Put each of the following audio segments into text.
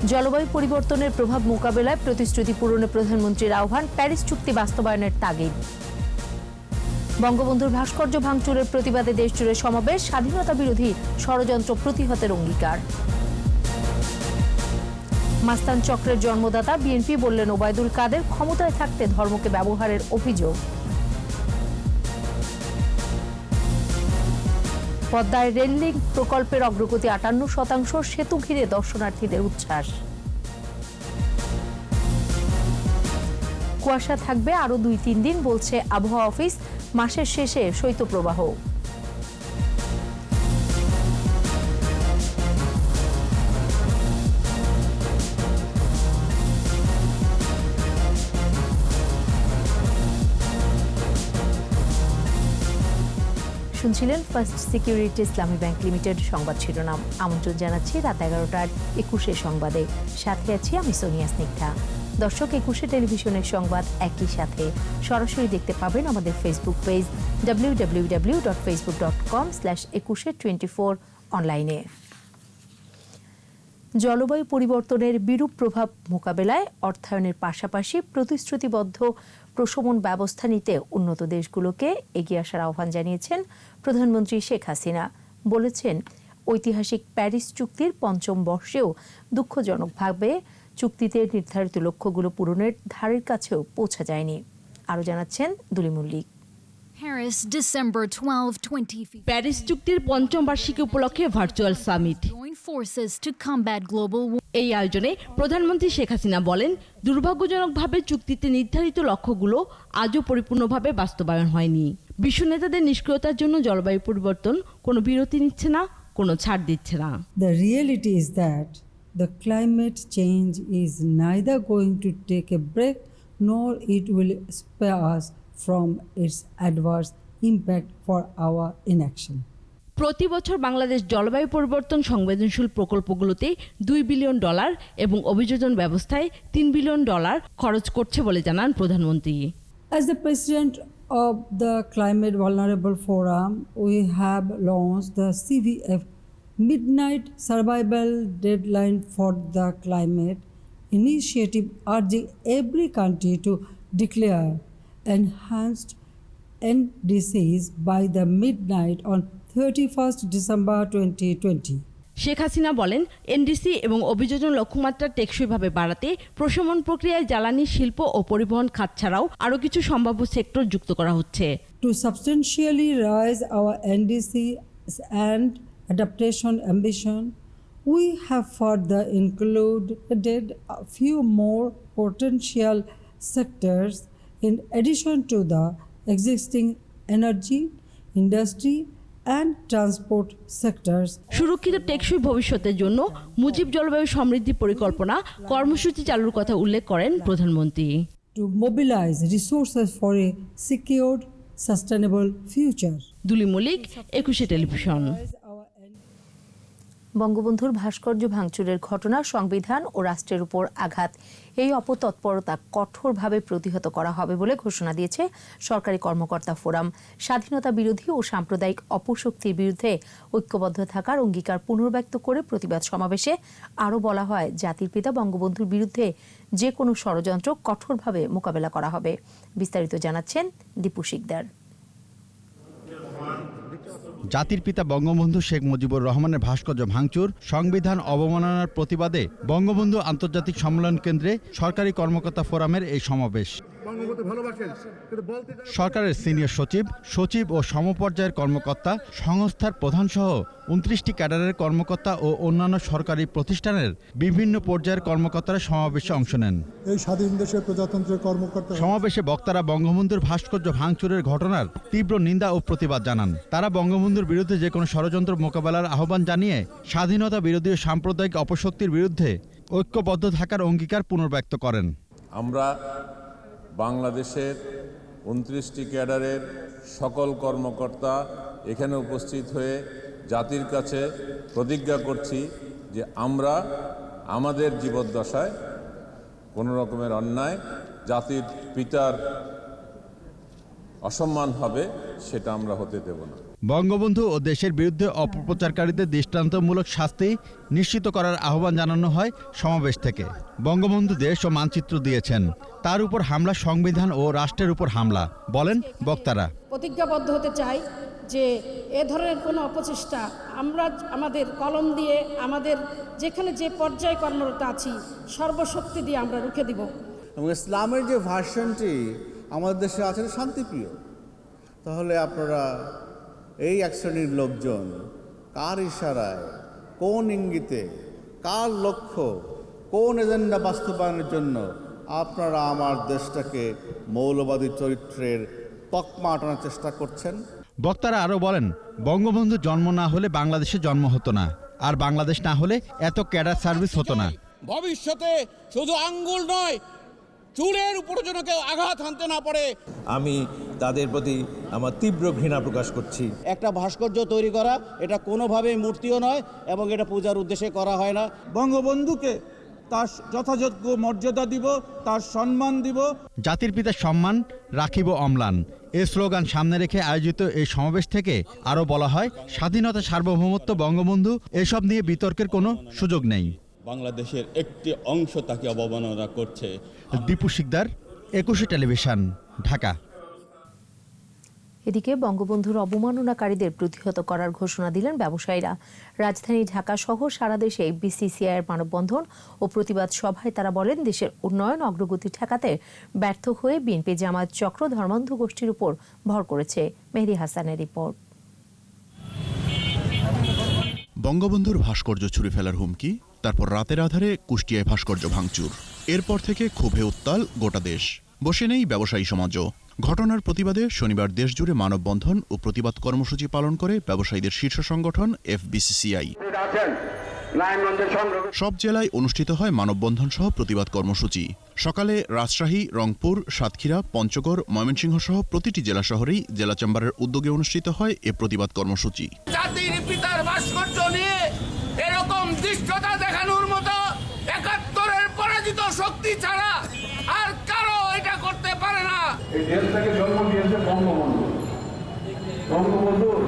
জলবায়ু পরিবর্তনের প্রভাব মোকাবেলায় প্রতিশ্রুতি পূরণে প্রধানমন্ত্রীর আহ্বান, প্যারিস চুক্তি বাস্তবায়নের তাগিদ। বঙ্গবন্ধুর ভাস্কর্য ভাঙচুরের প্রতিবাদে দেশজুড়ে সমাবেশ, স্বাধীনতা বিরোধী ষড়যন্ত্র প্রতিহতের অঙ্গীকার। মাস্তান চক্রের জন্মদাতা বিএনপি বললেন ওবায়দুল কাদের, ক্ষমতায় থাকতে ধর্মকে ব্যবহারের অভিযোগ। পদ্মায় রেল লিংক প্রকল্পের অগ্রগতি ৫৮%, সেতু ঘিরে দর্শনার্থীদের উচ্ছ্বাস। কুয়াশা থাকবে আরো ২-৩ দিন বলছে আবহাওয়া অফিস, মাসের শেষে শৈত্যপ্রবাহ। শুনছিলেন ফার্স্ট সিকিউরিটি ইসলামী ব্যাংক লিমিটেড সংবাদ শিরোনাম। আমন্ত্রণ জানাচ্ছি রাত ১১টার ২১ সংবাদে। সাথে আছি আমি সোনিয়া স্নিগ্ধা। দর্শক, ২১ টেলিভিশনের সংবাদ একই সাথে সরাসরি দেখতে পাবেন আমাদের ফেসবুক পেজ www.facebook.com/2124 অনলাইনে। জলবায়ু পরিবর্তনের বিরূপ প্রভাব মোকাবেলায় অর্থায়নের পাশাপাশি প্রতিশ্রুতিবদ্ধ প্রশমন ব্যবস্থা নিতে উন্নত দেশগুলোকে এগিয়ে আসার আহ্বান জানিয়েছেন প্রধানমন্ত্রী শেখ হাসিনা। বলেছেন, ঐতিহাসিক প্যারিস চুক্তির ৫ম বর্ষেও দুঃখজনকভাবে চুক্তিতে নির্ধারিত লক্ষ্যগুলো পূরণের ধারের কাছেও পৌঁছা যায়নি। আরও জানাচ্ছেন দুলি মল্লিক। প্যারিস চুক্তির ৫ম বার্ষিকী উপলক্ষে ভার্চুয়াল সামিট। এই আয়োজনে প্রধানমন্ত্রী শেখ হাসিনা বলেন, দুর্ভাগ্যজনকভাবে চুক্তিতে নির্ধারিত লক্ষ্যগুলো আজও পরিপূর্ণভাবে বাস্তবায়ন হয়নি। বিশ্ব নেতাদের নিষ্ক্রিয়তার জন্য জলবায়ু পরিবর্তন কোনো বিরতি নিচ্ছে না, কোনো ছাড় দিচ্ছে না। The reality is that the climate change is neither going to take a break nor it will spare us from its adverse impact for our inaction. প্রতি বছর বাংলাদেশ জলবায়ু পরিবর্তন সংবেদনশীল প্রকল্পগুলোতে $2 বিলিয়ন এবং অভিযোজন ব্যবস্থায় $3 বিলিয়ন খরচ করছে বলে জানান প্রধানমন্ত্রী। As the president of the Climate Vulnerable Forum, we have launched the CVF Midnight Survival Deadline for the Climate initiative, urging every country to declare enhanced NDCs by the midnight on 31st December 2020. Sheikh Hasina বলেন, NDC এবং অভিযোজন লক্ষ্যমাত্রা টেকসইভাবে বাড়াতে প্রশমন প্রক্রিয়ায় জ্বালানি, শিল্প ও পরিবহন খাত ছাড়াও আরও কিছু সম্ভাব্য সেক্টর যুক্ত করা হচ্ছে। To substantially rise our NDC and adaptation ambition, we have further included a few more potential sectors in addition to the existing energy, industry and transport sectors. সুরক্ষিত টেকসই ভবিষ্যতের জন্য মুজিব জলবায়ু সমৃদ্ধি পরিকল্পনা কর্মসূচি চালুর কথা উল্লেখ করেন প্রধানমন্ত্রী। To mobilize resources for a secured, sustainable future. দুলি মল্লিক, ২১ টেলিভিশন। বঙ্গবন্ধুর ভাস্কর্য ভাঙচুরের ঘটনা সংবিধান ও রাষ্ট্রের উপর আঘাত, এই অপতৎপরতা কঠোরভাবে প্রতিহত করা হবে বলে ঘোষণা দিয়েছে সরকারি কর্মকর্তা ফোরাম। স্বাধীনতা বিরোধী ও সাম্প্রদায়িক অপশক্তির বিরুদ্ধে ঐক্যবদ্ধ থাকার অঙ্গীকার পুনর্ব্যক্ত করে প্রতিবাদ সমাবেশে আরও বলা হয়, জাতির পিতা বঙ্গবন্ধুর বিরুদ্ধে যে কোনো ষড়যন্ত্র কঠোরভাবে মোকাবেলা করা হবে। বিস্তারিত জানাচ্ছেন দীপু শিকদার। জাতির পিতা বঙ্গবন্ধু শেখ মুজিবুর রহমানের ভাস্কর্য ভাঙচুর, সংবিধান অবমাননার প্রতিবাদে বঙ্গবন্ধু আন্তর্জাতিক সম্মেলন কেন্দ্রে সরকারি কর্মকর্তা ফোরামের এই সমাবেশ। সরকারের সিনিয়র সচিব, সচিব ও সমপর্যায়ের কর্মকর্তা, সংস্থার প্রধানসহ ২৯টি ক্যাডারের কর্মকর্তা ও অন্যান্য সরকারি প্রতিষ্ঠানের বিভিন্ন পর্যায়ের কর্মকর্তারা সমাবেশে অংশ নেন। এই স্বাধীন দেশের প্রজাতন্ত্রের কর্মকর্তা সমাবেশে বক্তারা বঙ্গবন্ধুর ভাস্কর্য ভাঙচুরের ঘটনার তীব্র নিন্দা ও প্রতিবাদ জানান। তারা বঙ্গবন্ধুর বিরুদ্ধে যে কোনো ষড়যন্ত্র মোকাবেলার আহ্বান জানিয়ে স্বাধীনতা বিরোধী ও সাম্প্রদায়িক অপশক্তির বিরুদ্ধে ঐক্যবদ্ধ থাকার অঙ্গীকার পুনর্ব্যক্ত করেন। আমরা বাংলাদেশের ২৯টি ক্যাডারের সকল কর্মকর্তা এখানে উপস্থিত হয়ে জাতির কাছে প্রতিজ্ঞা করছি যে আমরা আমাদের জীবদ্দশায় কোনো রকমের অন্যায়, জাতির পিতার অসম্মান হবে সেটা আমরা হতে দেব না। বঙ্গবন্ধু ও দেশের বিরুদ্ধে অপপ্রচারকারীদের দৃষ্টান্তমূলক শাস্তি নিশ্চিত করার আহ্বান জানানো হয় সমাবেশ থেকে। বঙ্গবন্ধু দেশ ও মানচিত্র দিয়েছেন, তার উপর হামলা সংবিধান ও রাষ্ট্রের উপর হামলা, বলেন বক্তারা। প্রতিজ্ঞাবদ্ধ হতে চাই যে এ ধরনের কোনো অপচেষ্টা আমরা আমাদের কলম দিয়ে আমাদের যেখানে যে পর্যায়ে কর্মরত আছি সর্বশক্তি দিয়ে আমরা রুখে দিব। এবং ইসলামের যে ভার্সনটি আমাদের দেশে আছে শান্তিপ্রিয়, তাহলে আপনারা এই এক শ্রেণীর লোকজন কার ইশারায়, কোন ইঙ্গিতে, কার লক্ষ্য, কোন এজেন্ডা বাস্তবায়নের জন্য আপনারা আমার দেশটাকে মৌলবাদী চরিত্রের তকমা আটানোর চেষ্টা করছেন? বক্তারা আরও বলেন, বঙ্গবন্ধু জন্ম না হলে বাংলাদেশে জন্ম হতো না, আর বাংলাদেশ না হলে এত ক্যাডার সার্ভিস হতো না। ভবিষ্যতে শুধু আঙ্গুল নয়, চুলের উপর যেন কেউ আঘাত হানতে না পারে। আমি তাদের প্রতি আমার তীব্র ঘৃণা প্রকাশ করছি। একটা ভাস্কর্য তৈরি করা এটা কোনোভাবেই মূর্তিও নয় এবং এটা পূজার উদ্দেশ্যে করা হয় না। বঙ্গবন্ধুকে তার যথাযোগ্য মর্যাদা দিব, তার সম্মান দিব। জাতির পিতার সম্মান রাখিব অম্লান, এই স্লোগান সামনে রেখে আয়োজিত এই সমাবেশ থেকে আরও বলা হয়, স্বাধীনতা, সার্বভৌমত্ব, বঙ্গবন্ধু এসব নিয়ে বিতর্কের কোনো সুযোগ নেই। বাংলাদেশের একটি অংশ তাকে অবমাননা করছে। দীপু শিকদার, 21 টেলিভিশন, ঢাকা। এদিকে বঙ্গবন্ধুর অবমাননাকারীদের প্রতিহত করার ঘোষণা দিলেন ব্যবসায়ীরা। রাজধানী ঢাকা সহ সারা দেশে বিসিসিআইয়ের মানববন্ধন ও প্রতিবাদ সভায় তারা বলেন, দেশের উন্নয়ন অগ্রগতি ঠেকাতে ব্যর্থ হয়ে বিএনপি জামায়াত চক্র ধর্মান্ধ গোষ্ঠীর উপর ভর করেছে। মেহেদী হাসানের রিপোর্ট। বঙ্গবন্ধুর ভাস্কর্য ছুঁড়ে ফেলার হুমকি, তারপর রাতের আধারে কুষ্টিয়ায় ভাস্কর্য ভাঙচুর। এরপর থেকে ক্ষোভে উত্তাল গোটা দেশ, বসে নেই ব্যবসায়ী সমাজও। ঘটনার প্রতিবাদে শনিবার দেশজুড়ে মানববন্ধন ও প্রতিবাদ কর্মসূচি পালন করে ব্যবসায়ীদের শীর্ষ সংগঠন এফবিসিসিআই। সব জেলায় অনুষ্ঠিত হয় মানববন্ধন সহ প্রতিবাদ কর্মসূচি। সকালে রাজশাহী, রংপুর, সাতক্ষীরা, পঞ্চগড়, ময়মনসিংহ সহ প্রতিটি জেলা শহরেই জেলা চেম্বারের উদ্যোগে অনুষ্ঠিত হয় এ প্রতিবাদ কর্মসূচি। জাতির পিতার ভাস্কর্য নিয়ে এরকম দৃষ্টতা দেখানোর মতো ৭১-এর পরাজিত শক্তি ছাড়া আর কারো এটা করতে পারে না। এই দেশটাকে জন্ম দিয়েছে বঙ্গবন্ধু। বঙ্গবন্ধুর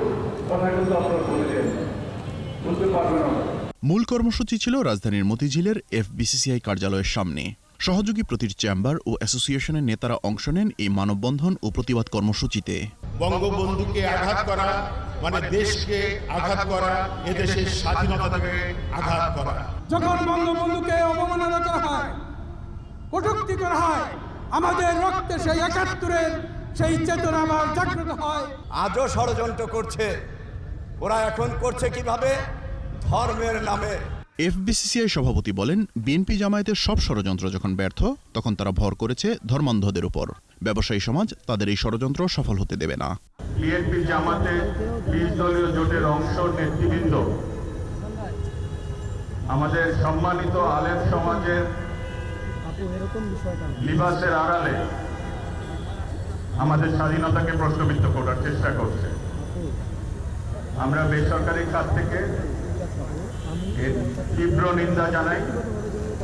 কথা কিন্তু আপনারা বলেছেন, বুঝতে পারবেন না। মূল কর্মসূচি ছিল রাজধানীর মতিঝিলের এফবিসিসিআই কার্যালয়ের সামনে। সহযোগী প্রতিটি চেম্বার ও অ্যাসোসিয়েশনের নেতারা অংশ নেন এই মানববন্ধন ও প্রতিবাদ কর্মসূচিতে। বঙ্গবন্ধুকে আঘাত করা মানে দেশকে আঘাত করা, এদেশের স্বাধীনতাকে আঘাত করা। যখন বঙ্গবন্ধুকে অবমাননা করা হয়, কটূক্তি করা হয়, আমাদের রক্তে সেই ৭১-এর সেই চেতনা আবার জাগ্রত হয়। আজও ষড়যন্ত্র করছে। ওরা এখন করছে কিভাবে? ধর্মের নামে। এফবিসিসিআই সভাপতি বলেন, বিএনপি জামায়াতের সব ষড়যন্ত্র যখন ব্যর্থ, তখন তারা ভর করেছে ধর্মান্ধদের উপর। ব্যবসায়ী সমাজ তাদের এই ষড়যন্ত্র সফল হতে দেবে না। বিএনপি জামাতে ২০ দলীয় জোটের অংশ নেতৃবৃন্দ, আমাদের সম্মানিত আলেম সমাজের লিবাসের আড়ালে আমাদের স্বাধীনতাকে প্রশ্নবিদ্ধ করার চেষ্টা করছে। আমরা বেসরকারি খাত থেকে এর তীব্র নিন্দা জানাই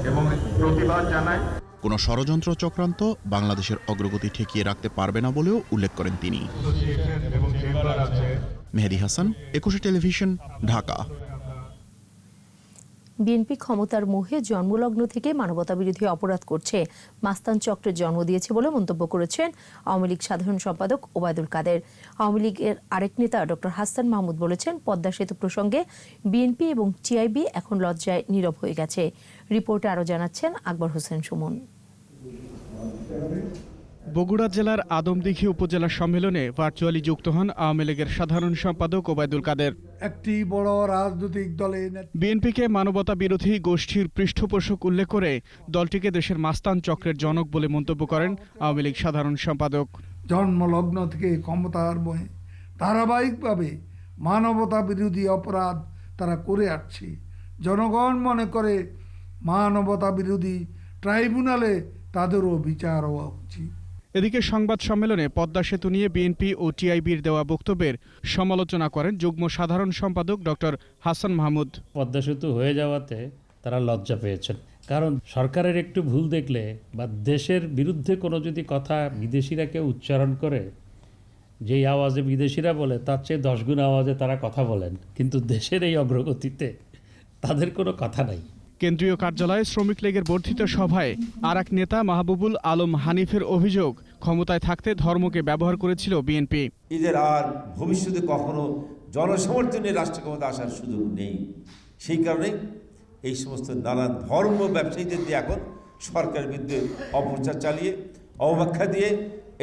এবং প্রতিবাদ জানাই। কোনো ষড়যন্ত্র চক্রান্ত বাংলাদেশের অগ্রগতি ঠেকিয়ে রাখতে পারবে না বলেও উল্লেখ করেন তিনি। মেহেদী হাসান, 21 টেলিভিশন, ঢাকা। বিএনপি ক্ষমতার মোহে জন্মলগ্ন থেকে মানবতাবিরোধী অপরাধ করছে, মাস্তান চক্রের জন্ম দিয়েছে বলে মন্তব্য করেছেন আওয়ামী লীগ সাধারণ সম্পাদক ওবায়দুল কাদের। আওয়ামী লীগের আরেক নেতা ডক্টর হাসান মাহমুদ বলেছেন, পদ্মা সেতু প্রসঙ্গে বিএনপি এবং টিআইবি এখন লজ্জায় নীরব হয়ে গেছে। রিপোর্টে আরও জানাচ্ছেন আকবর হোসেন সুমন। বগুড়া জেলার আদমদীঘি উপজেলা সম্মেলনে ভার্চুয়ালি যুক্ত হন আওয়ামী লীগের সাধারণ সম্পাদক ওবায়দুল কাদের। একটি বড় রাজনৈতিক দলে বিএনপিকে মানবতা বিরোধী গোষ্ঠীর পৃষ্ঠপোষক উল্লেখ করে দলটিকে দেশের মাস্তান চক্রের জনক বলে মন্তব্য করেন আওয়ামী লীগ সাধারণ সম্পাদক। জন্মলগ্ন থেকে ক্ষমতার বয়ে ধারাবাহিকভাবে মানবতা বিরোধী অপরাধ তারা করে আসছে। জনগণ মনে করে মানবতা বিরোধী ট্রাইব্যুনালে তাদেরও বিচার হওয়া উচিত। এদিকে সংবাদ সম্মেলনে পদ্মা সেতু নিয়ে বিএনপি ও টিআইবির দেওয়া বক্তব্যের সমালোচনা করেন যুগ্ম সাধারণ সম্পাদক ডক্টর হাসান মাহমুদ। পদ্মা সেতু হয়ে যাওয়াতে তারা লজ্জা পেয়েছেন, কারণ সরকারের একটু ভুল দেখলে বা দেশের বিরুদ্ধে কোনো যদি কথা বিদেশিরা কেউ উচ্চারণ করে, যেই আওয়াজে বিদেশিরা বলে তার চেয়ে 10 গুণ আওয়াজে তারা কথা বলেন, কিন্তু দেশের এই অগ্রগতিতে তাদের কোনো কথা নাই। কেন্দ্রীয় কার্যালয়ে শ্রমিক লীগের বর্ধিত সভায় আর এক নেতা মাহবুবুল আলম হানিফের অভিযোগ, ক্ষমতায় থাকতে ধর্মকে ব্যবহার করেছিল বিএনপি। এদের আর ভবিষ্যতে কখনো জনসমর্থনে রাষ্ট্র ক্ষমতা আসার সুযোগ নেই। সেই কারণে এই সমস্ত নানান ধর্ম ব্যবসায়ীদের দিয়ে এখন সরকারের বিরুদ্ধে অপপ্রচার চালিয়ে অবব্যাখ্যা দিয়ে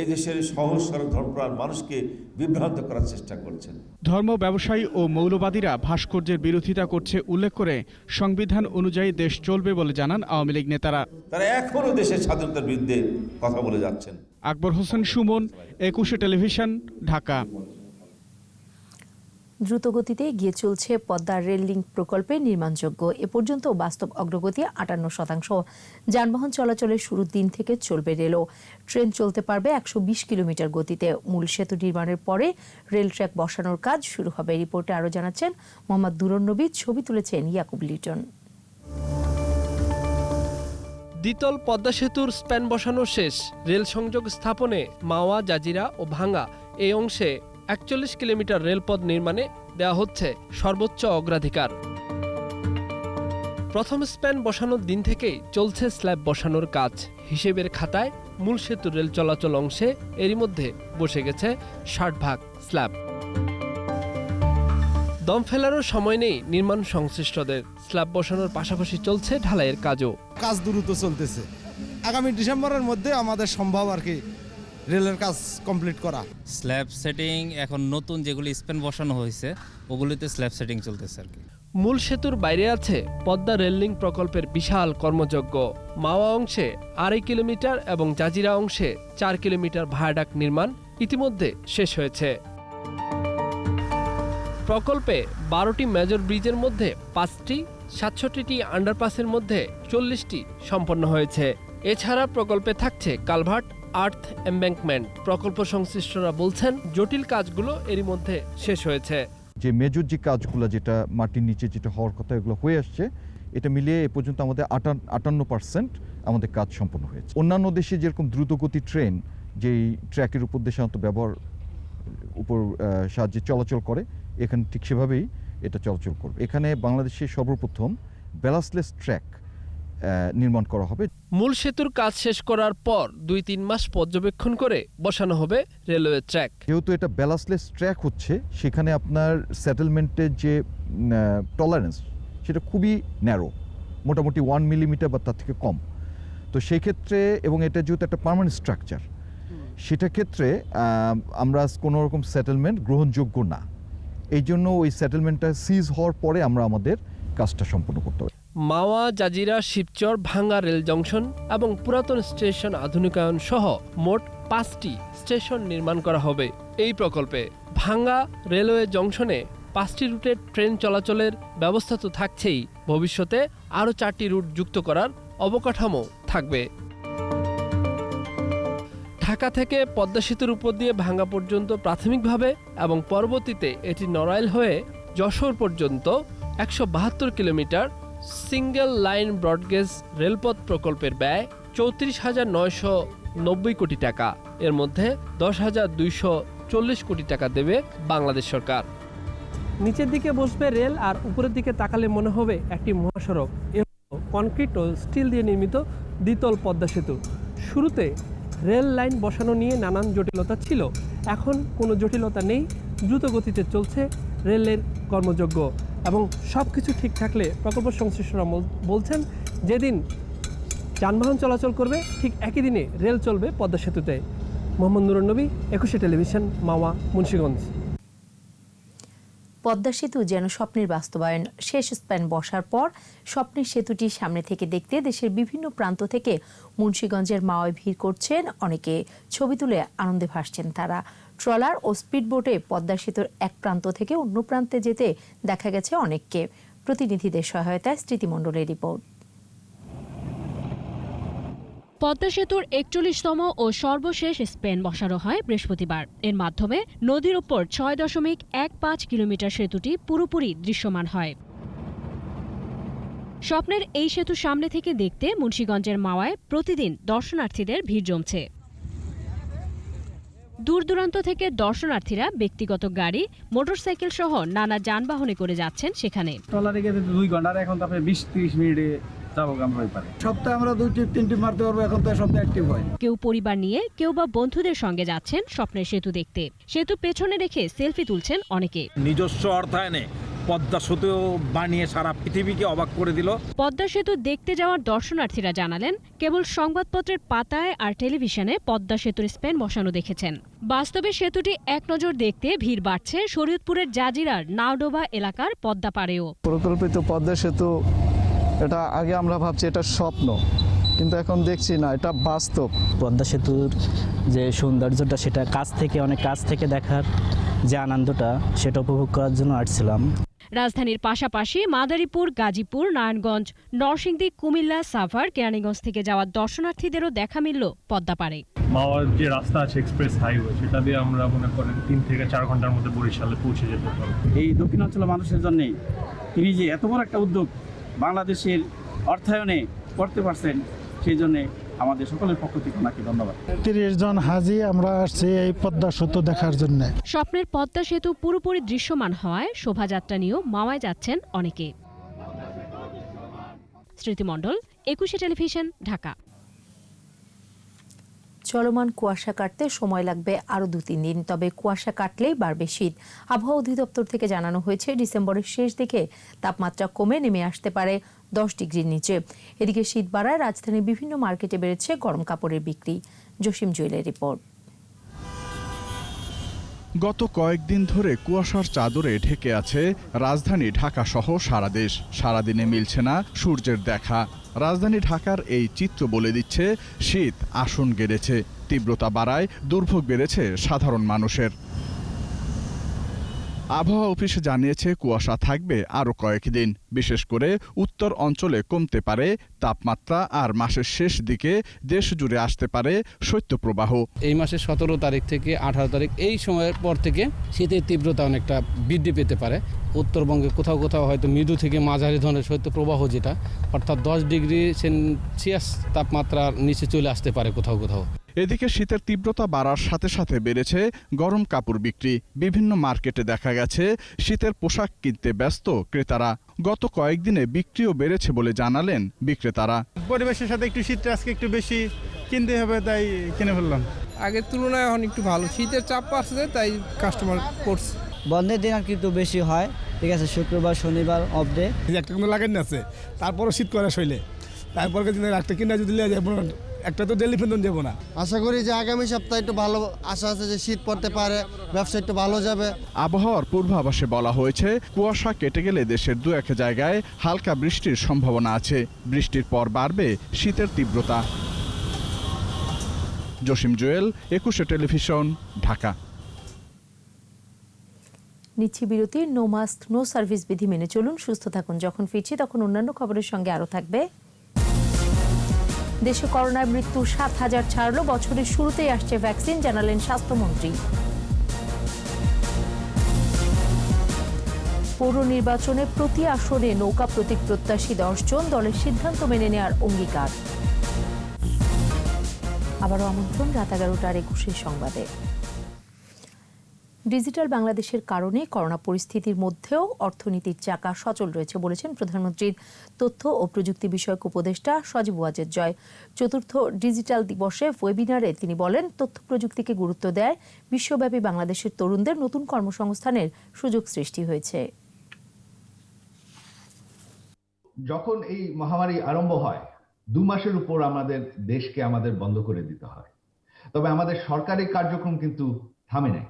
এই দেশের সহজ সরল ধর্মপ্রাণ মানুষকে বিভ্রান্ত করার চেষ্টা করছেন। ধর্ম ব্যবসায়ী ও মৌলবাদীরা ভাস্কর্যের বিরোধিতা করছে উল্লেখ করে সংবিধান অনুযায়ী দেশ চলবে বলে জানান আওয়ামী লীগ নেতারা। তারা এখনও দেশের স্বাধীনতার বিরুদ্ধে কথা বলে যাচ্ছেন। আকবর হোসেন সুমন, 21 টেলিভিশন, ঢাকা। দ্রুতগতিতে এগিয়ে চলছে পদ্মা রেল লিঙ্ক প্রকল্পের নির্মাণযোগ্য। এ পর্যন্ত বাস্তব অগ্রগতি 58%। যানবাহন চলাচলের শুরুর দিন থেকে চলবে রেলও। ট্রেন চলতে পারবে 120 কিলোমিটার গতিতে। মূল সেতু নির্মাণের পরে রেল ট্র্যাক বসানোর কাজ শুরু হবে। রিপোর্টে আরও জানাচ্ছেন মোহাম্মদ দুরুন্নবী, ছবি তুলেছেন ইয়াকুব লিটন। দ্বিতল পদ্মা সেতুর স্প্যান বসানো শেষ। রেল সংযোগ স্থাপনে মাওয়া, জাজিরা ও ভাঙ্গা এই অংশে 41 কিলোমিটার রেলপথ নির্মাণে দেওয়া হচ্ছে সর্বোচ্চ অগ্রাধিকার। প্রথম স্প্যান বসানোর দিন থেকেই চলছে স্ল্যাব বসানোর কাজ। হিসেবের খাতায় মূল সেতুর রেল চলাচল অংশে এরই মধ্যে বসে গেছে 60% স্ল্যাব। দম ফেলারও সময় নেই নির্মাণ সংশ্লিষ্টদের। স্ল্যাব বসানোর পাশাপাশি চলছে ঢালাইয়ের কাজও। কাজ দ্রুত চলতেছে। আগামী ডিসেম্বরের মধ্যে আমাদের সম্ভব আর কি রেলের কাজ কমপ্লিট করা। স্ল্যাব সেটিং এখন নতুন যেগুলি স্প্যান বসানো হয়েছে ওগুলিতে স্ল্যাব সেটিং চলতেছে আর কি। মূল সেতুর বাইরে আছে পদ্মা রেল লিঙ্ক প্রকল্পের বিশাল কর্মযজ্ঞ। মাওয়া অংশে 2.5 কিলোমিটার এবং জাজিরা অংশে 4 কিলোমিটার ভায়াডাক্ট নির্মাণ ইতিমধ্যে শেষ হয়েছে। প্রকল্পে 12টি মেজর ব্রিজের মধ্যে 5টি, 67টি আন্ডারপাসের মধ্যে 40টি সম্পন্ন হয়েছে। এছাড়া প্রকল্পে থাকছে কালভার্ট, আর্থ এমব্যাঙ্কমেন্ট। প্রকল্প সংশ্লিষ্টরা বলছেন জটিল কাজগুলো এরই মধ্যে শেষ হয়েছে। যে মেজর যে কাজগুলো যেটা মাটির নিচে যেটা হওয়ার কথা এগুলো হয়ে আসছে, এটা মিলিয়ে এ পর্যন্ত আমাদের 58% আমাদের কাজ সম্পন্ন হয়েছে। অন্যান্য দেশে যেরকম দ্রুতগতি ট্রেন যেই ট্র্যাকের উপর দিয়ে সাধারণত সাহায্যে চলাচল করে, এখানে ঠিক সেভাবেই এটা চলাচল করবে। এখানে বাংলাদেশে সর্বপ্রথম ব্যালাস্টলেস ট্র্যাক নির্মাণ করা হবে। মূল সেতুর কাজ শেষ করার পর 2-3 মাস পর্যবেক্ষণ করে বসানো হবে রেলওয়ে ট্র্যাক। যেহেতু এটা ব্যালাস্টলেস ট্র্যাক হচ্ছে, সেখানে আপনার সেটেলমেন্টের যে টলারেন্স সেটা খুবই ন্যারো, মোটামুটি 1 মিলিমিটার বা তার থেকে কম। তো সেই ক্ষেত্রে, এবং এটা যেহেতু একটা পার্মানেন্ট স্ট্রাকচার, সেটা ক্ষেত্রে আমরা কোনো রকম সেটেলমেন্ট গ্রহণযোগ্য না। এই জন্য ওই সেটেলমেন্টটা সিজ হওয়ার পরে আমরা আমাদের কাজটা সম্পন্ন করতে হবে। মাওয়া, জাজিরা, শিবচর, ভাঙ্গা রেল জংশন এবং পুরাতন স্টেশন আধুনিকায়ন সহ মোট 5টি স্টেশন নির্মাণ করা হবে এই প্রকল্পে। ভাঙ্গা রেলওয়ে জংশনে 5টি রুটের ট্রেন চলাচলের ব্যবস্থা তো থাকছেই, ভবিষ্যতে আরও 4টি রুট যুক্ত করার অবকাঠামো থাকবে। ঢাকা থেকে পদ্মা সেতুর উপর দিয়ে ভাঙ্গা পর্যন্ত প্রাথমিকভাবে এবং পরবর্তীতে এটি নড়াইল হয়ে যশোর পর্যন্ত 172 কিলোমিটার সিঙ্গেল লাইন ব্রডগেজ রেলপথ প্রকল্পের ব্যয় 34,990 কোটি টাকা। এর মধ্যে 10,240 কোটি টাকা দেবে বাংলাদেশ সরকার। নিচের দিকে বসবে রেল আর উপরের দিকে তাকালে মনে হবে একটি মহাসড়ক। এ কনক্রিট ও স্টিল দিয়ে নির্মিত দ্বিতল পদ্মা সেতু। শুরুতে রেল লাইন বসানো নিয়ে নানান জটিলতা ছিল, এখন কোনো জটিলতা নেই। দ্রুত গতিতে চলছে রেলের কর্মযজ্ঞ এবং সব কিছু ঠিক থাকলে প্রকল্প সংশ্লিষ্টরা বলছেন যেদিন যানবাহন চলাচল করবে ঠিক একই দিনে রেল চলবে পদ্মা সেতুতে। মোহাম্মদ নুরুন্নবী, 21 টেলিভিশন, মাওয়া, মুন্সিগঞ্জ। পদ্মা সেতু যেন স্বপ্নের বাস্তবায়ন। শেষ স্প্যান বসার পর স্বপ্নের সেতুটি সামনে থেকে দেখতে দেশের বিভিন্ন প্রান্ত থেকে মুন্সিগঞ্জের মাওয়ায় ভিড় করছেন অনেকে। ছবি তুলে আনন্দে ভাসছেন তারা। ট্রলার ও স্পিডবোটে পদ্মা সেতুর এক প্রান্ত থেকে অন্য প্রান্তে যেতে দেখা গেছে অনেককে। প্রতিনিধিদের সহায়তায় স্মৃতিমণ্ডলের রিপোর্ট। পদ্মা সেতুর 41তম ও সর্বশেষ স্প্যান বসানো হয় বৃহস্পতিবার। এর মাধ্যমে নদীর উপর 6.15 কিলোমিটার সেতুটি পুরোপুরি দৃশ্যমান হয়। স্বপ্নের এই সেতু সামনে থেকে দেখতে মুন্সিগঞ্জের মাওয়ায় প্রতিদিন দর্শনার্থীদের ভিড় জমছে। দূর দূরান্ত থেকে দর্শনার্থীরা ব্যক্তিগত গাড়ি, মোটরসাইকেল সহ নানা যানবাহনে করে যাচ্ছেন সেখানে। ট্রলারে গেলে 2 ঘন্টা, এখন তো আপনি 20-30 মিনিটে যাবো আমরা ওই পারে। সপ্তাহে আমরা 2-3 মারতে পারবো, এখন তো সপ্তাহে অ্যাক্টিভ হয়। কেউ পরিবার নিয়ে, কেউ বা বন্ধুদের সঙ্গে যাচ্ছেন স্বপ্নের সেতু দেখতে। সেতু পেছনে রেখে সেলফি তুলছেন অনেকে। নিজস্ব অর্থায়নে পদ্মা সেতু বানিয়ে সারা পৃথিবীকে অবাক করে দিল। পদ্মা সেতু দেখতে যাওয়ার দর্শনার্থীরা জানালেন, কেবল সংবাদপত্রের পাতায় আর টেলিভিশনে পদ্মা সেতুর স্পেন বসানো দেখেছেন। বাস্তবে সেতুটি এক নজর দেখতে ভিড় বাড়ছে শরীয়তপুরের জাজিরার নাওডোবা এলাকার পদ্মা পাড়েও। পরিকল্পিত পদ্মা সেতু, এটা আগে আমরা ভাবছি এটা স্বপ্ন, কিন্তু এখন দেখছি না, এটা বাস্তব। পদ্মা সেতুর যে সৌন্দর্যটা, সেটা অনেক কাছ থেকে দেখার যে আনন্দটা, সেটা উপভোগ করার জন্য আসছিলাম। রাজধানীর পাশাপাশি মাদারীপুর, গাজীপুর, নারায়ণগঞ্জ, নরসিংদী, কুমিল্লা, সাভার, কেরানীগঞ্জ থেকে যাওয়া দর্শনার্থীদেরও দেখা মিলল পদ্মা পাড়ে। মাওয়ার যে রাস্তা আছে এক্সপ্রেস হাইওয়ে, সেটা দিয়ে আমরা মনে করেন 3 থেকে 4 ঘন্টার মধ্যে বরিশালে পৌঁছে যেতে পারব। এই দক্ষিণাঞ্চলের মানুষের জন্য তিনি যে এত বড় একটা উদ্যোগ বাংলাদেশের অর্থায়নে করতে পারছেন, সেই জন্য আমাদের সকলের পক্ষ থেকে ওনাকে ধন্যবাদ। 30 জন হাজি আমরা আসছি এই পদ্মা সেতু দেখার জন্য। স্বপ্নের পদ্মা সেতু পুরোপুরি দৃশ্যমান হওয়ায় শোভাযাত্রা নিয়েও মাওয়ায় যাচ্ছেন অনেকে। স্মৃতিমণ্ডল, 21 টেলিভিশন, ঢাকা। চলমান কুয়াশা কাটতে সময় লাগবে আরও 2-3 দিন, তবে কুয়াশা কাটলেই বাড়বে শীত। আবহাওয়া অধিদপ্তর থেকে জানানো হয়েছে, ডিসেম্বরের শেষ দিকে তাপমাত্রা কমে নেমে আসতে পারে 10 ডিগ্রির নিচে। এদিকে শীত বাড়ায় রাজধানীর বিভিন্ন মার্কেটে বেড়েছে গরম কাপড়ের বিক্রি। জসিম জুয়েলের রিপোর্ট। গত কয়েকদিন ধরে কুয়াশার চাদরে ঢেকে আছে রাজধানী ঢাকা সহ সারা দেশ। সারাদিনে মিলছে না সূর্যের দেখা। রাজধানী ঢাকার এই চিত্র বলে দিচ্ছে শীত আসন গেড়েছে, তীব্রতা বাড়ায় দুর্ভোগ বেড়েছে সাধারণ মানুষের। আবহাওয়া অফিস জানিয়েছে কুয়াশা থাকবে আরও কয়েকদিন। বিশেষ করে উত্তর অঞ্চলে কমতে পারে তাপমাত্রা, আর মাসের শেষ দিকে দেশ জুড়ে আসতে পারে শৈত্যপ্রবাহ। এই মাসের 17 তারিখ থেকে 18 তারিখ এই সময়ের পর থেকে শীতের তীব্রতা অনেকটা বৃদ্ধি পেতে পারে। উত্তরবঙ্গে কোথাও কোথাও হয়তো মৃদু থেকে মাঝারি ধরনের শৈত্যপ্রবাহ, যেটা অর্থাৎ 10 ডিগ্রি সেলসিয়াস তাপমাত্রার নিচে চলে আসতে পারে কোথাও কোথাও। এদিকে শীতের তীব্রতা বাড়ার সাথে সাথে বেড়েছে গরম কাপড় বিক্রি। বিভিন্ন মার্কেটে দেখা গেছে শীতের পোশাক কিনতে ব্যস্ত ক্রেতারা। গত কয়েকদিনে বিক্রিও বেড়েছে বলে জানালেন বিক্রেতারা। পরিবেশের সাথে একটু শীতটা আজকে একটু বেশি কিনতে হবে, তাই কিনে ফেললাম। আগের তুলনায় এখন একটু ভালো, শীতের চাপ পাচ্ছে তাই কাস্টমার করছে। বন্ধের দিন আর কিন্তু বেশি হয়, ঠিক আছে, শুক্রবার শনিবার অফ ডে। একটা কিন্তু লাগেন না আছে, তারপরও শীত করে শৈলে, তারপরে দিনের একটা কিনা যদি একটা তো ডেলি ফেন্দন যাবো না। আশা করি যে আগামী সপ্তাহে একটু ভালো আশা আছে যে শীত পড়তে পারে, ব্যবসা একটু ভালো যাবে। আবহাওয়ার পূর্বাভাসে বলা হয়েছে কুয়াশা কেটে গেলে দেশের 2-1 জায়গায় হালকা বৃষ্টির সম্ভাবনা আছে। বৃষ্টির পর বাড়বে শীতের তীব্রতা। জসিম জুয়েল, 21 টেলিভিশন, ঢাকা। নিচ্ছি বিরতি। নো মাস্ক নো সার্ভিস বিধি মেনে চলুন, সুস্থ থাকুন। যখন ফিরছি তখন অন্যান্য খবরের সঙ্গে আরও থাকবে। দেশে করোনায় মৃত্যু 7,000 ছাড়লো, বছরের শুরুতেই আসছে ভ্যাকসিন, জানালেন স্বাস্থ্যমন্ত্রী। পৌর নির্বাচনে প্রতি আসনে নৌকা প্রতীক প্রত্যাশী 10 জন, দলের সিদ্ধান্ত মেনে নেওয়ার অঙ্গীকার। আবারও আমন্ত্রণ রাত 11টার 21 সংবাদে। ডিজিটাল বাংলাদেশের কারণে করোনা পরিস্থিতির মধ্যেও অর্থনীতির চাকা সচল রয়েছে বলেছেন প্রধানমন্ত্রীর তথ্য ও প্রযুক্তি বিষয়ক উপদেষ্টা সজীব ওয়াজেদ জয়। 4র্থ ডিজিটাল দিবসে ওয়েবিনারে তিনি বলেন, তথ্য প্রযুক্তিকে গুরুত্ব দেয় বিশ্বব্যাপী বাংলাদেশের তরুণদের নতুন কর্মসংস্থানের সুযোগ সৃষ্টি হয়েছে। যখন এই মহামারী আরম্ভ হয়, 2 মাসের উপর আমাদের দেশকে বন্ধ করে দিতে হয়, তবে আমাদের সরকারি কার্যক্রম কিন্তু থামে নাই।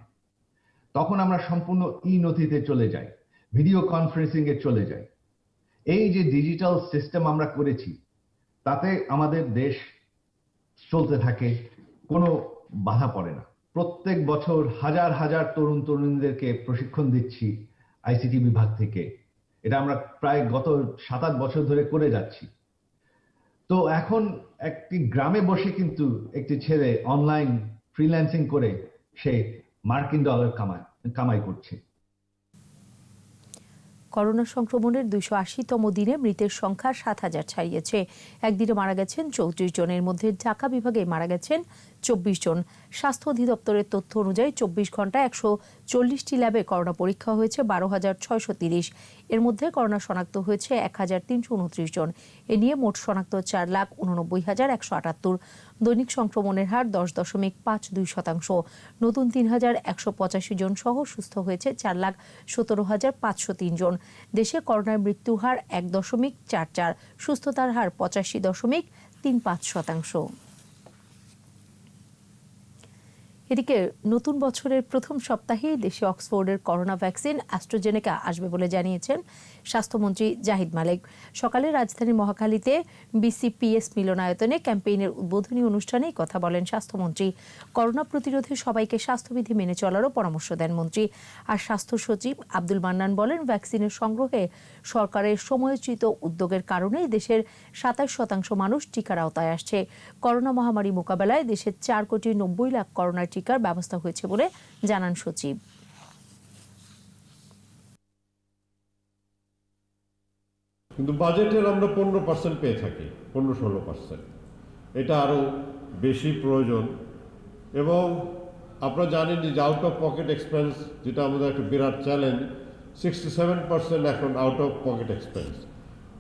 তখন আমরা সম্পূর্ণ নথিতে চলে যাই, ভিডিও কনফারেন্সিং এ চলে যাই। এই যে ডিজিটাল সিস্টেম আমরা করেছি, তাতে আমাদের দেশ চলতে থাকে, কোনো বাধা পড়ে না। প্রত্যেক বছর হাজার হাজার তরুণ তরুণীদেরকে প্রশিক্ষণ দিচ্ছি আইসিটি বিভাগ থেকে। এটা আমরা প্রায় গত 7-8 বছর ধরে করে যাচ্ছি। তো এখন একটি গ্রামে বসে কিন্তু একটি ছেলে অনলাইন ফ্রিল্যান্সিং করে সে মার্কিন ডলার কামাই করছে। করোনা সংক্রমণের 280তম দিনে মৃতের সংখ্যা 7,000 ছাড়িয়েছে। একদিনে মারা গেছেন 34 জনের মধ্যে ঢাকা বিভাগে মারা গেছেন 24 জন। স্বাস্থ্য অধিদপ্তরের তথ্য অনুযায়ী 24 ঘন্টায় 140টি ল্যাবে করোনা পরীক্ষা হয়েছে 12,630। এর মধ্যে করোনা শনাক্ত হয়েছে 1,329 জন। এ নিয়ে মোট শনাক্ত 4,89,178। দৈনিক সংক্রমণের হার 10.52%। নতুন 3,185 জন সহ সুস্থ হয়েছে 4,17,503 জন। দেশে করোনায় মৃত্যুর হার 1.44, সুস্থতার হার 85.35%। এদিকে নতুন বছরের প্রথম সপ্তাহেই দেশে অক্সফোর্ডের করোনা ভ্যাকসিন অ্যাস্ট্রাজেনেকা আসবে বলে জানিয়েছেন স্বাস্থ্যমন্ত্রী জাহিদ মালেক। সকালে রাজধানীর মহাখালীতে বিসিপিএস মিলনায়তনে ক্যাম্পেইনের উদ্বোধনী অনুষ্ঠানে কথা বলেন স্বাস্থ্যমন্ত্রী। করোনা প্রতিরোধে সবাইকে স্বাস্থ্যবিধি মেনে চলারও পরামর্শ দেন মন্ত্রী। আর স্বাস্থ্য সচিব আব্দুল মান্নান বলেন, ভ্যাকসিনের সংগ্রহে সরকারের সময়োচিত উদ্যোগের কারণেই দেশের 27% মানুষ টিকার আওতায় আসছে। করোনা মহামারী মোকাবেলায় দেশের 4,90,00,000 করোনার টিকার ব্যবস্থা হয়েছে বলে জানান সচিব। কিন্তু বাজেটের আমরা 15% পেয়ে থাকি, 15-16%। এটা আরও বেশি প্রয়োজন। এবং আপনারা জানেন যে আউট অফ পকেট এক্সপেন্স, যেটা আমাদের একটা বিরাট চ্যালেঞ্জ, 67% এখন আউট অফ পকেট এক্সপেন্স।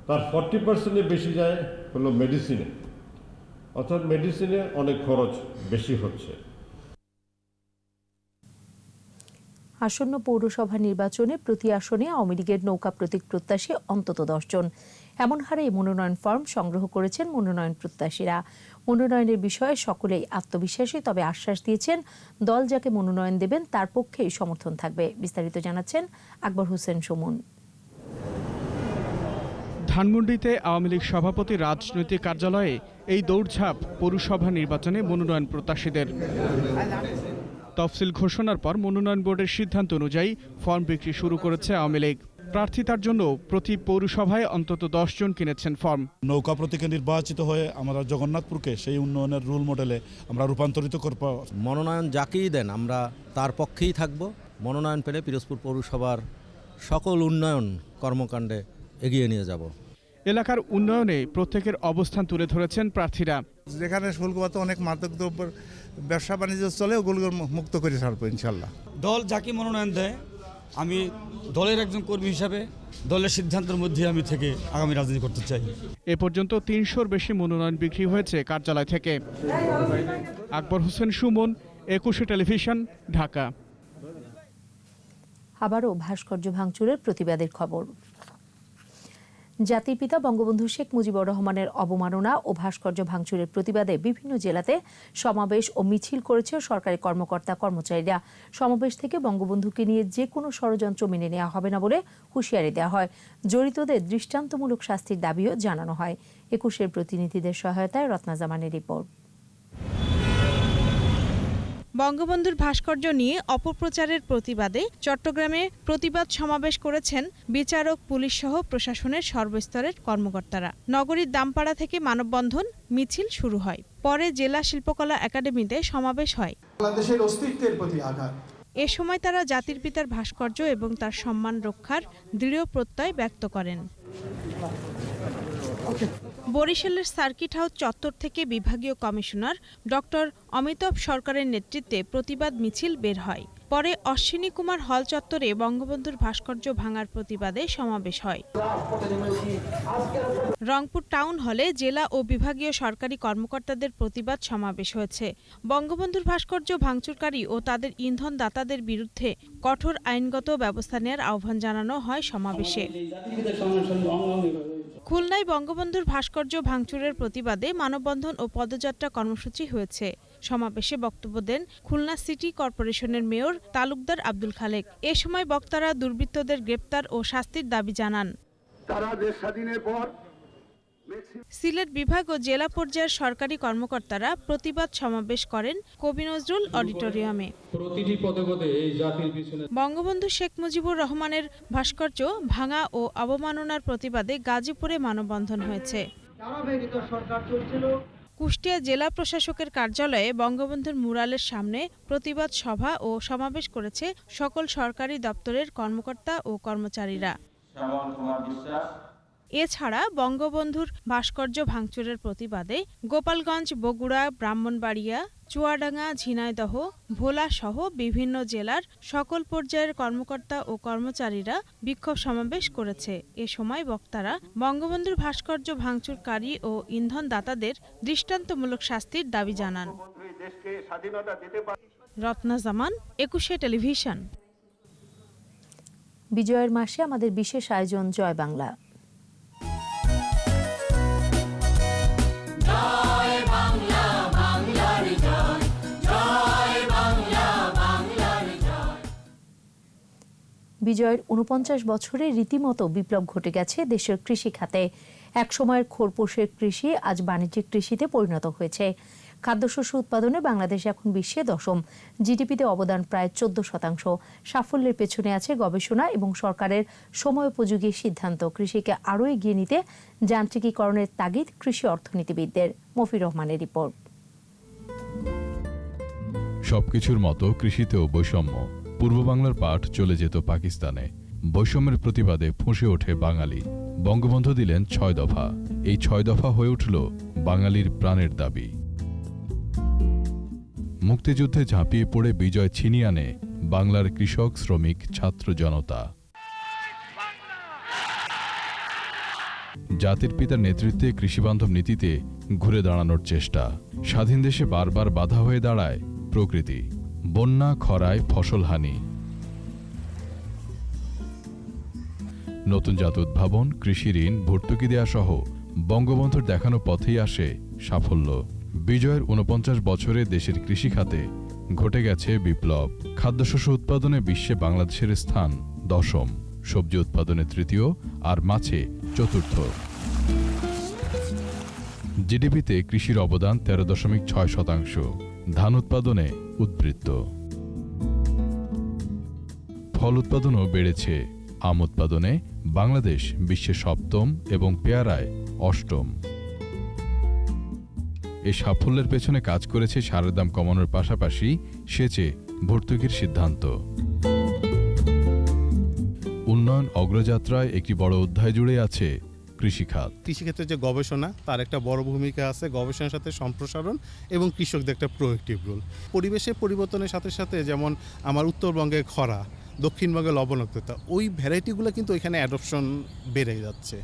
তার 40%-এর বেশি যায় হলো মেডিসিনে, অর্থাৎ মেডিসিনে অনেক খরচ বেশি হচ্ছে। আসন্ন পৌরসভা নির্বাচনে প্রতি আসনে আওয়ামী লীগের নৌকা প্রতীক প্রত্যাশী অন্তত 10 জন। এমন হারে মনোনয়ন ফর্ম সংগ্রহ করেছেন মনোনয়ন প্রত্যাশীরা। মনোনয়নের বিষয়ে সকলেই আত্মবিশ্বাসী, তবে আশ্বাস দিয়েছেন দল যাকে মনোনয়ন দেবেন তার পক্ষেই সমর্থন থাকবে। বিস্তারিত জানাচ্ছেন আকবর হোসেন সুমন। ধানমন্ডিতে আওয়ামী লীগ সভাপতির রাজনৈতিক কার্যালয়ে এই দৌড়ঝাঁপ পৌরসভা নির্বাচনে মনোনয়ন প্রত্যাশীদের। তফসিল ঘোষণার পর মনোনয়ন বোর্ডের সিদ্ধান্ত অনুযায়ী ফর্ম বিক্রি শুরু করেছে আওয়ামী লীগ। প্রার্থিতার জন্য প্রতি পৌরসভায় অন্তত 10 জন কিনেছেন ফর্ম। নৌকা প্রতীকে নির্বাচিত হয়ে আমরা জগন্নাথপুরকে সেই উন্নয়নের রোল মডেলে আমরা রূপান্তরিত করব। মনোনয়ন যাকেই দেন আমরা তার পক্ষেই থাকব। মনোনয়ন পেলে পিরোজপুর পৌরসভার সকল উন্নয়ন কর্মকাণ্ডে এগিয়ে নিয়ে যাব। এলাকার উন্নয়নে প্রত্যেকের অবস্থান তুলে ধরেছেন প্রার্থীরা। যেখানে শুল্কবাতে অনেক মাদক দ্রব্যের ব্যবসা বাণিজ্য চলে, ওগুলো মুক্ত করে ছাড়বো ইনশাল্লাহ। দল যাকে মনোনয়ন দেয়, আমি দলের একজন কর্মী হিসাবে দলের সিদ্ধান্তের মধ্যে আমি থেকে আগামী রাজনীতি করতে চাই। এ পর্যন্ত 300-র বেশি মনোনয়ন বিক্রি হয়েছে কার্যালয় থেকে। আকবর হোসেন সুমন, 21 টেলিভিশন, ঢাকা। আবারও ভাস্কর্য ভাঙচুরের প্রতিবাদের খবর। জাতির পিতা বঙ্গবন্ধু শেখ মুজিবুর রহমানের অবমাননা ও ভাস্কর্য ভাঙচুরের প্রতিবাদে বিভিন্ন জেলাতে সমাবেশ ও মিছিল করেছে সরকারি কর্মকর্তা কর্মচারীরা। সমাবেশ থেকে বঙ্গবন্ধুকে নিয়ে যে কোনো ষড়যন্ত্র মেনে নেওয়া হবে না বলে হুঁশিয়ারি দেওয়া হয়। জড়িতদের দৃষ্টান্তমূলক শাস্তির দাবিও জানানো হয়। 21-এর প্রতিনিধিদের সহায়তায় রত্না জামানের রিপোর্ট। বঙ্গবন্ধুর ভাস্কর্য নিয়ে অপপ্রচারের প্রতিবাদে চট্টগ্রামে প্রতিবাদ সমাবেশ করেছেন বিচারক, পুলিশ সহ প্রশাসনের সর্বস্তরের কর্মকর্তারা। নগরীর দামপাড়া থেকে মানববন্ধন মিছিল শুরু হয়। পরে জেলা শিল্পকলা একাডেমিতে সমাবেশ হয়। বাংলাদেশের অস্তিত্বের প্রতি আঘাত। এ সময় তারা জাতির পিতার ভাস্কর্য এবং তার সম্মান রক্ষার দৃঢ় প্রত্যয় ব্যক্ত করেন। বরিশালের সার্কিট হাউস চত্বর থেকে বিভাগীয় কমিশনার ডক্টর অমিতাভ সরকারের নেতৃত্বে প্রতিবাদ মিছিল বের হয়। পরে অশ্বিনী কুমার হল চত্বরে বঙ্গবন্ধুর ভাস্কর্য ভাঙার প্রতিবাদে সমাবেশ হয়। রংপুর টাউন হলে জেলা ও বিভাগীয় সরকারি কর্মকর্তাদের প্রতিবাদ সমাবেশ হয়েছে। বঙ্গবন্ধুর ভাস্কর্য ভাঙচুরকারী ও তাদের ইন্ধনদাতাদের বিরুদ্ধে কঠোর আইনগত ব্যবস্থা নেওয়ার আহ্বান জানানো হয় সমাবেশে। খুলনায় বঙ্গবন্ধুর ভাস্কর্য ভাঙচুরের প্রতিবাদে মানববন্ধন ও পদযাত্রা কর্মসূচি হয়েছে। সমাবেশে বক্তব্য দেন খুলনা সিটি কর্পোরেশনের মেয়র তালুকদার আব্দুল খালেক। এ সময় বক্তারা দুর্বৃত্তদের গ্রেপ্তার ও শাস্তির দাবি জানান। সিলেট বিভাগ ও জেলা পর্যায়ের সরকারি কর্মকর্তারা প্রতিবাদ সমাবেশ করেন কবি নজরুল অডিটোরিয়ামে। বঙ্গবন্ধু শেখ মুজিবুর রহমানের ভাস্কর্য ভাঙা ও অবমাননার প্রতিবাদে গাজীপুরে মানববন্ধন হয়েছে। কুষ্টিয়া জেলা প্রশাসকের কার্যালয়ে বঙ্গবন্ধুর মুরালের সামনে প্রতিবাদ সভা ও সমাবেশ করেছে সকল সরকারি দপ্তরের কর্মকর্তা ও কর্মচারীরা। এছাড়া বঙ্গবন্ধুর ভাস্কর্য ভাঙচুরের প্রতিবাদে গোপালগঞ্জ, বগুড়া, ব্রাহ্মণবাড়িয়া, চুয়াডাঙ্গা, ঝিনাইদহ, ভোলা সহ বিভিন্ন জেলার সকল পর্যায়ের কর্মকর্তা ও কর্মচারীরা বিক্ষোভ সমাবেশ করেছে। এ সময় বক্তারা বঙ্গবন্ধুর ভাস্কর্য ভাঙচুরকারী ও ইন্ধনদাতাদের দৃষ্টান্তমূলক শাস্তির দাবি জানান। রত্না জামান, 21 টেলিভিশন। বিজয়ের মাসে আমাদের বিশেষ আয়োজন জয় বাংলা। বিজয়ের ৪৯ বছরে রীতিমতো বিপ্লব ঘটে গেছে দেশের কৃষি খাতে। একসময়ের খোরপোশের কৃষি আজ বাণিজ্যিক কৃষিতে পরিণত হয়েছে। খাদ্যশস্য উৎপাদনে বাংলাদেশ এখন বিশ্বে ১০ম। জিডিপিতে অবদান প্রায় ১৪%। সাফল্যের পেছনে আছে গবেষণা এবং সরকারের সময়োপযোগী সিদ্ধান্ত। কৃষিকে আরও এগিয়ে নিতে যান্ত্রিকীকরণের তাগিদ কৃষি অর্থনীতিবিদদের। মফির রহমানের রিপোর্ট। সবকিছুর মতো কৃষিতেও বৈষম্য। পূর্ব বাংলার পাট চলে যেত পাকিস্তানে। বৈষম্যের প্রতিবাদে ফুঁসে ওঠে বাঙালি। বঙ্গবন্ধু দিলেন ৬ দফা। এই ৬ দফা হয়ে উঠল বাঙালির প্রাণের দাবি। মুক্তিযুদ্ধে ঝাঁপিয়ে পড়ে বিজয় ছিনিয়ে আনে বাংলার কৃষক, শ্রমিক, ছাত্র জনতা। জাতির পিতার নেতৃত্বে কৃষিবান্ধব নীতিতে ঘুরে দাঁড়ানোর চেষ্টা। স্বাধীন দেশে বারবার বাধা হয়ে দাঁড়ায় প্রকৃতি। বন্যা, খরায় ফসলহানি। নতুন জাত উদ্ভাবন, কৃষি ঋণ, ভর্তুকি দেয়া সহ বঙ্গবন্ধুর দেখানো পথেই আসে সাফল্য। বিজয়ের ৪৯ বছরে দেশের কৃষি খাতে ঘটে গেছে বিপ্লব। খাদ্যশস্য উৎপাদনে বিশ্বে বাংলাদেশের স্থান ১০ম, সবজি উৎপাদনে ৩য়, আর মাছে ৪র্থ। জিডিপিতে কৃষির অবদান ১৩.৬%। ধান উৎপাদনে উদ্বৃত্ত। ফল উৎপাদনও বেড়েছে। আম উৎপাদনে বাংলাদেশ বিশ্বে ৭ম এবং পেয়ারায় ৮ম। এই সাফল্যের পেছনে কাজ করেছে সারের দাম কমানোর পাশাপাশি সেচে ভর্তুকির সিদ্ধান্ত। উন্নয়ন অগ্রযাত্রায় একটি বড় অধ্যায় জুড়ে আছে কৃষিখাত। কৃষিক্ষেত্রে যে গবেষণা, তার একটা বড় ভূমিকা আছে। গবেষণার সাথে সম্প্রসারণ এবং কৃষকদের একটা প্রোঅ্যাক্টিভ রোল। পরিবেশের পরিবর্তনের সাথে সাথে যেমন আমার উত্তরবঙ্গে খরা, দক্ষিণবঙ্গে লবণাক্ততা, ওই ভ্যারাইটিগুলো কিন্তু এখানে অ্যাডপশন বেড়ে যাচ্ছে।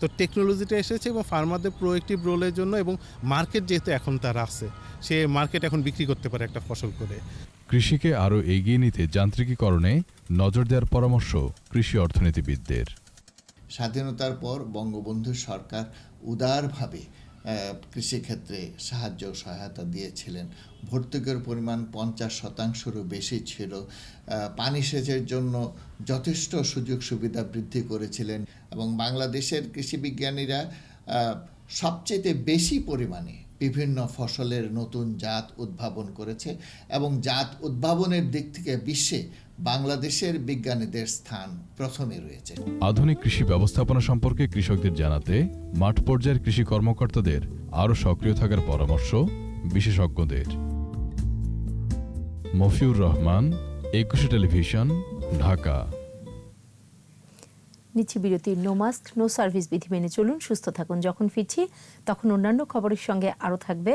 তো টেকনোলজিটা এসেছে এবং ফার্মারদের প্রোঅ্যাক্টিভ রোলের জন্য, এবং মার্কেট যেহেতু এখন তার আছে, সে মার্কেট এখন বিক্রি করতে পারে একটা ফসল করে। কৃষিকে আরও এগিয়ে নিতে যান্ত্রিকীকরণে নজর দেওয়ার পরামর্শ কৃষি অর্থনীতিবিদদের। স্বাধীনতার পর বঙ্গবন্ধু সরকার উদারভাবে কৃষিক্ষেত্রে সাহায্য সহায়তা দিয়েছিলেন। ভর্তুকির পরিমাণ ৫০%-রও বেশি ছিল। পানি সেচের জন্য যথেষ্ট সুযোগ সুবিধা বৃদ্ধি করেছিলেন এবং বাংলাদেশের কৃষি বিজ্ঞানীরা সবচেয়ে বেশি পরিমাণে বিভিন্ন ফসলের নতুন জাত উদ্ভাবন করেছে এবং জাত উদ্ভাবনের দিক থেকে বিশ্বে বাংলাদেশের বিজ্ঞানীদের স্থান প্রথমে রয়েছে। আধুনিক কৃষি ব্যবস্থাপনা সম্পর্কে কৃষকদের জানাতে মাঠ পর্যায়ের কৃষি কর্মকর্তাদের আরও সক্রিয় থাকার পরামর্শ বিশেষজ্ঞদের। মফিউর রহমান, 21 টেলিভিশন, ঢাকা। নিচ্ছি বিরতি। নো মাস্ক নো সার্ভিস বিধি মেনে চলুন, সুস্থ থাকুন। যখন ফিরছি তখন অন্যান্য খবরের সঙ্গে আরও থাকবে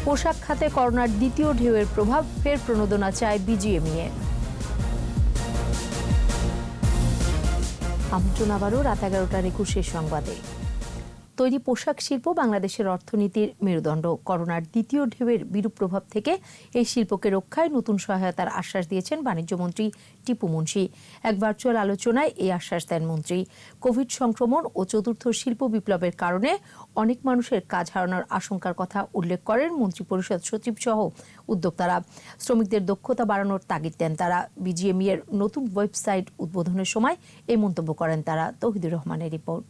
পোশাক খাতে করোনার দ্বিতীয় ঢেউয়ের প্রভাব, ফের প্রণোদনা চায় বিজিএমইএ। আমন্ত্রণ আবারও রাত 11টার 21 সংবাদে। তৈরি পোশাক শিল্প বাংলাদেশের অর্থনীতির মেরুদণ্ড। করোনার দ্বিতীয় ঢেউয়ের বিরূপ প্রভাব থেকে এই শিল্পকে রক্ষায় নতুন সহায়তার আশ্বাস দিয়েছেন বাণিজ্যমন্ত্রী টিপু মুনশি। এক ভার্চুয়াল আলোচনায় এই আশ্বাস দেন মন্ত্রী। কোভিড সংক্রমণ ও চতুর্থ শিল্প বিপ্লবের কারণে অনেক মানুষের কাজ হারানোর আশঙ্কার কথা উল্লেখ করেন মন্ত্রী পরিষদ সচিব সহ উদ্যোক্তারা। শ্রমিকদের দক্ষতা বাড়ানোর তাগিদ দেন তারা। বিজিএমইএর নতুন ওয়েবসাইট উদ্বোধনের সময় এই মন্তব্য করেন তারা। তৌহিদুর রহমানের রিপোর্ট।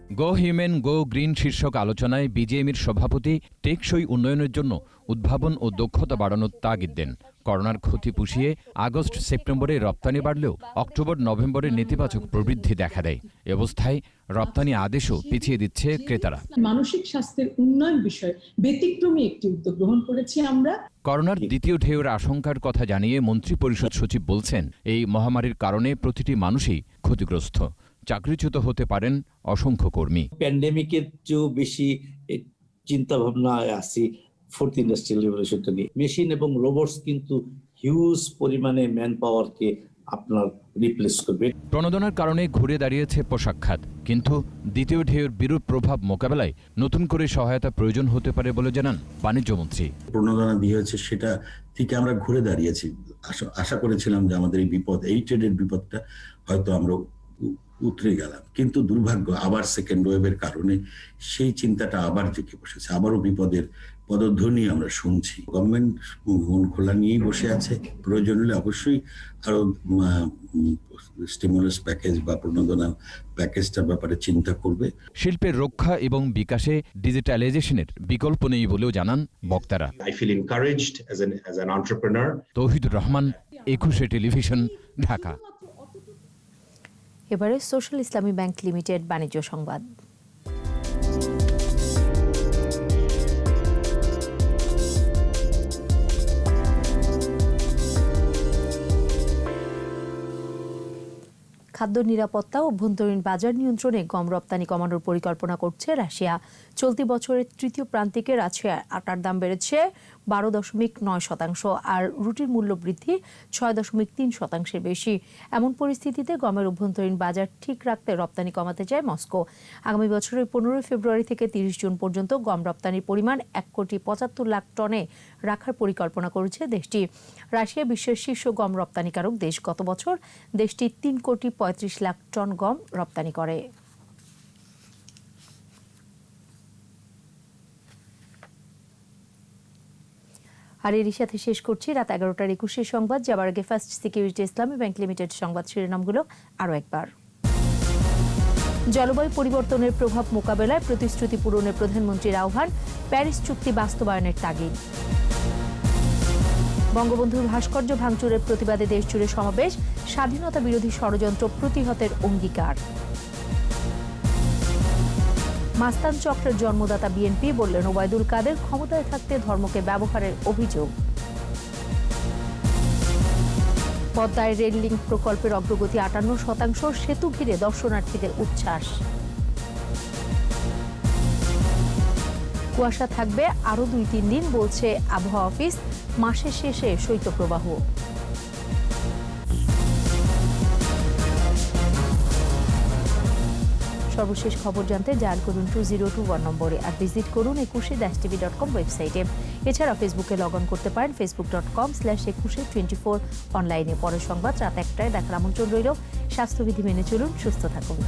গো হিউম্যান গো গ্রিন শীর্ষক আলোচনায় বিজিএমইর সভাপতি টেকসই উন্নয়নের জন্য উদ্ভাবন ও দক্ষতা বাড়ানোর তাগিদ দেন। করোনার ক্ষতি পুষিয়ে আগস্ট সেপ্টেম্বরে রপ্তানি বাড়লেও অক্টোবর নভেম্বরে নেতিবাচক প্রবৃদ্ধি দেখা দেয়। এ অবস্থায় রপ্তানি আদেশও পিছিয়ে দিচ্ছে ক্রেতারা। মানসিক স্বাস্থ্যের উন্নয়ন বিষয়ে ব্যতিক্রমী একটি উদ্যোগ গ্রহণ করেছি আমরা। করোনার দ্বিতীয় ঢেউয়ের আশঙ্কার কথা জানিয়ে মন্ত্রিপরিষদ সচিব বলছেন, এই মহামারীর কারণে প্রতিটি মানুষই ক্ষতিগ্রস্ত। চাকরিচ্যুত হতে পারেন অসংখ্য কর্মী। প্যান্ডেমিকের চেয়েও বেশি চিন্তা ভাবনা আছে ফোর্থ ইন্ডাস্ট্রিয়াল রেভলিউশনটা নিয়ে। মেশিন এবং রোবটস কিন্তু হিউজ পরিমাণে ম্যান পাওয়ারকে আপনার রিপ্লেস করবে। প্রণোদনার কারণে ঘুরে দাঁড়িয়েছে পোশাক খাত, কিন্তু দ্বিতীয় ঢেউয়ের বিরূপ প্রভাব মোকাবেলায় নতুন করে সহায়তা প্রয়োজন হতে পারে বলে জানান বাণিজ্যমন্ত্রী। প্রণোদনা দিয়ে হচ্ছে সেটা থেকে আমরা ঘুরে দাঁড়িয়েছি। আশা করেছিলাম যে আমাদের এই বিপদ, এই ট্রেডের বিপদটা হয়তো আমরা উতরে গেলাম, কিন্তু দুর্ভাগ্য আবার সেকেন্ড ওয়েভের কারণে সেই চিন্তাটা আবার জেগে বসেছে। আবারও বিপদের পদধ্বনি আমরা শুনছি। গভর্নমেন্ট মন খোলা নিয়েই বসে আছে। প্রয়োজন হলে অবশ্যই আরো স্টিমুলাস প্যাকেজ বা প্রণোদনা প্যাকেজটার ব্যাপারে চিন্তা করবে। শিল্পের রক্ষা এবং বিকাশে ডিজিটালাইজেশনের বিকল্প নেই বলেও জানান বক্তারা। I feel encouraged as an entrepreneur. Touhidur Rahman, 21 television, Dhaka. এবারে সোশ্যাল ইসলামী ব্যাংক লিমিটেড বাণিজ্য সংবাদ। খাদ্য নিরাপত্তা ও অভ্যন্তরীণ বাজার নিয়ন্ত্রণে গম রপ্তানি কমানোর পরিকল্পনা করছে রাশিয়া। চলতি বছরের তৃতীয় প্রান্তিকে রাশিয়ার আটার দাম বেড়েছে 12.9% আর রুটির মূল্য বৃদ্ধি 6.3% বেশি। এমন পরিস্থিতিতে গমের অভ্যন্তরীণ বাজার ঠিক রাখতে রপ্তানি কমাতে চায় মস্কো। আগামী বছরের 15 ফেব্রুয়ারি থেকে 30 জুন পর্যন্ত গম রপ্তানির পরিমাণ 1,75,00,000 টনে রাখার পরিকল্পনা করেছে দেশটি। রাশিয়া বিশ্বের শীর্ষ গম রপ্তানিকারক দেশ। গত বছর দেশটি 3,35,00,000 টন গম রপ্তানি করে। আর এরই সাথে শেষ করছি রাত 11টার 21 সংবাদ। যাবার আগে ফার্স্ট সিকিউরিটি ইসলামী ব্যাংক লিমিটেড সংবাদ শিরোনামগুলো আরও একবার। জলবায়ু পরিবর্তনের প্রভাব মোকাবেলায় প্রতিশ্রুতি পূরণের প্রধানমন্ত্রীর আহ্বান, প্যারিস চুক্তি বাস্তবায়নের তাগিদ। বঙ্গবন্ধুর ভাস্কর্য ভাঙচুরের প্রতিবাদে দেশজুড়ে সমাবেশ, স্বাধীনতা বিরোধী ষড়যন্ত্র প্রতিহতের অঙ্গীকার। মাস্তান চক্রের জন্মদাতা বিএনপি, বললেন ওবায়দুল কাদের ক্ষমতায় থাকতে ধর্মকে ব্যবহারের অভিযোগ। পদ্মায় রেল লিংক প্রকল্পের অগ্রগতি 58%, সেতু ঘিরে দর্শনার্থীদের উচ্ছ্বাস। কুয়াশা থাকবে আরও 2-3 দিন, বলছে আবহাওয়া অফিস। মাসের শেষে শৈত্যপ্রবাহ। সর্বশেষ খবর জানতে ডায়াল করুন 2021 নম্বরে আর ভিজিট করুন 21-tv.com ওয়েবসাইটে। এছাড়া ফেসবুকে লগ অন করতে পারেন facebook.com/2124 অনলাইনে। পরের সংবাদ রাত 1টায় দেখার আমন্ত্রণ রইল। স্বাস্থ্যবিধি মেনে চলুন, সুস্থ থাকুন।